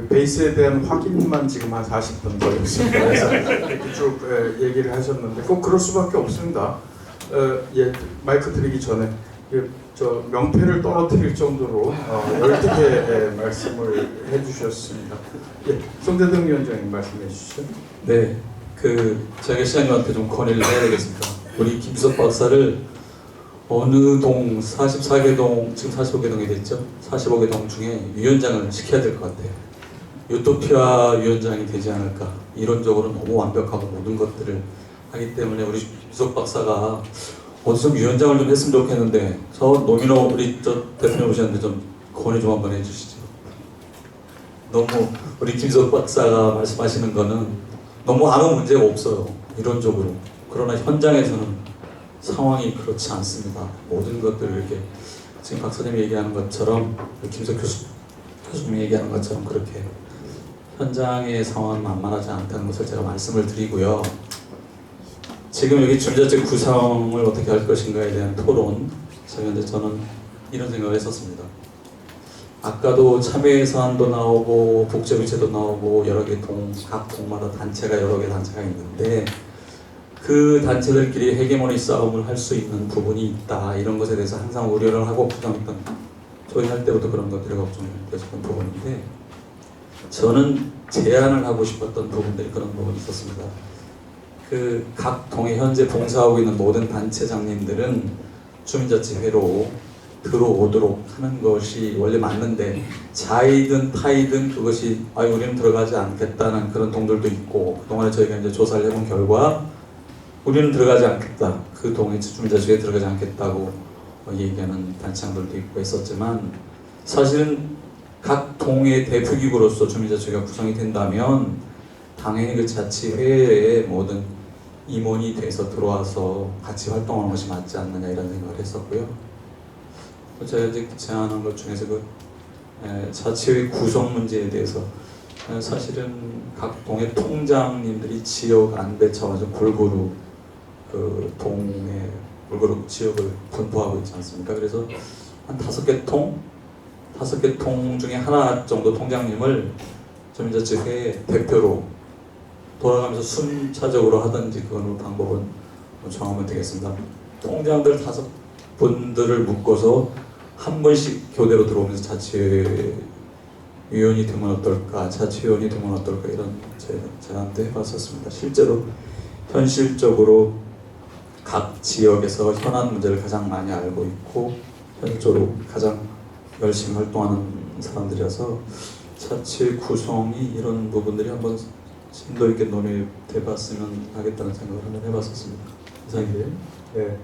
베이스에 대한 확인만 지금 한 40분 걸렸습니다. 그래서 쭉 얘기를 하셨는데 꼭 그럴 수밖에 없습니다. 마이크 드리기 전에 명패를 떨어뜨릴 정도로 열띤게 말씀을 해주셨습니다. 송대등 위원장님 말씀해 주시죠. 네, 제가 시장님한테 좀 건의를 해야 되겠습니다. 우리 김수석 박사를 어느 동 44개 동 지금 45개 동이 됐죠? 45개 동 중에 위원장을 시켜야 될 것 같아요. 유토피아 위원장이 되지 않을까. 이론적으로 너무 완벽하고 모든 것들을 하기 때문에 우리 김수석 박사가 어디 좀 위원장을 좀 했으면 좋겠는데 저 노미노 우리 저 대표님 오셨는데 좀 건의 좀 한번 해주시죠. 너무 우리 김수석 박사가 말씀하시는 거는 너무 아무 문제가 없어요. 이론적으로. 그러나 현장에서는 상황이 그렇지 않습니다. 모든 것들을 이렇게 지금 박사님이 얘기하는 것처럼 김석 교수님이 얘기하는 것처럼 그렇게 현장의 상황은 만만하지 않다는 것을 제가 말씀을 드리고요. 지금 여기 중자책 구성을 어떻게 할 것인가에 대한 토론, 저는 이런 생각을 했었습니다. 아까도 참여예산도 나오고 복제부채도 나오고 여러 개 각 동마다 단체가 여러 개 단체가 있는데 그 단체들끼리 헤게모니 싸움을 할 수 있는 부분이 있다. 이런 것에 대해서 항상 우려를 하고 부담했던, 저희 할 때부터 그런 것들이 걱정됐던 부분인데 저는 제안을 하고 싶었던 부분들이 그런 부분이 있었습니다. 그 각 동에 현재 봉사하고 있는 모든 단체장님들은 주민자치회로 들어오도록 하는 것이 원래 맞는데 자이든 타이든 그것이 우리는 들어가지 않겠다는 그런 동들도 있고 그동안에 저희가 이제 조사를 해본 결과 우리는 들어가지 않겠다. 그 동에 주민자치회에 들어가지 않겠다고 얘기하는 단체장들도 있고 했었지만 사실은 각 동의 대표기구로서 주민자치회가 구성이 된다면 당연히 그 자치회의 모든 임원이 돼서 들어와서 같이 활동하는 것이 맞지 않느냐 이런 생각을 했었고요. 제가 이제 제안한 것 중에서 그 자치회 구성 문제에 대해서 사실은 각 동의 통장님들이 지역 안배 차원에서 골고루 그 동에 골고루 지역을 분포하고 있지 않습니까? 그래서 한 5개 통 중에 하나 정도 통장님을 주민자치회 대표로 돌아가면서 순차적으로 하든지 그건 방법은 정하면 되겠습니다. 통장들 5분들을 묶어서 한 번씩 교대로 들어오면서 자치회 위원이 되면 어떨까, 자치위원이 되면 어떨까 이런 제안도 해봤었습니다. 실제로 현실적으로 각 지역에서 현안 문제를 가장 많이 알고 있고 현실적으로 가장 열심히 활동하는 사람들이라서 자치 구성이 이런 부분들이 한번 심도 있게 논의돼봤으면 하겠다는 생각을 한번 해봤었습니다. 이상입니다. 네.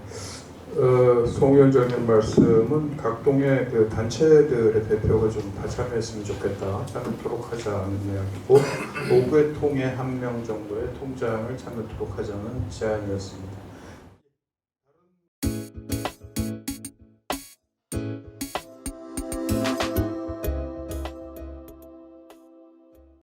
송 위원장님 말씀은 각 동의 그 단체들의 대표가 좀 다 참여했으면 좋겠다. 참여토록 하자는 이야기고 5개 통에 1명 정도의 통장을 참여토록 하자는 제안이었습니다.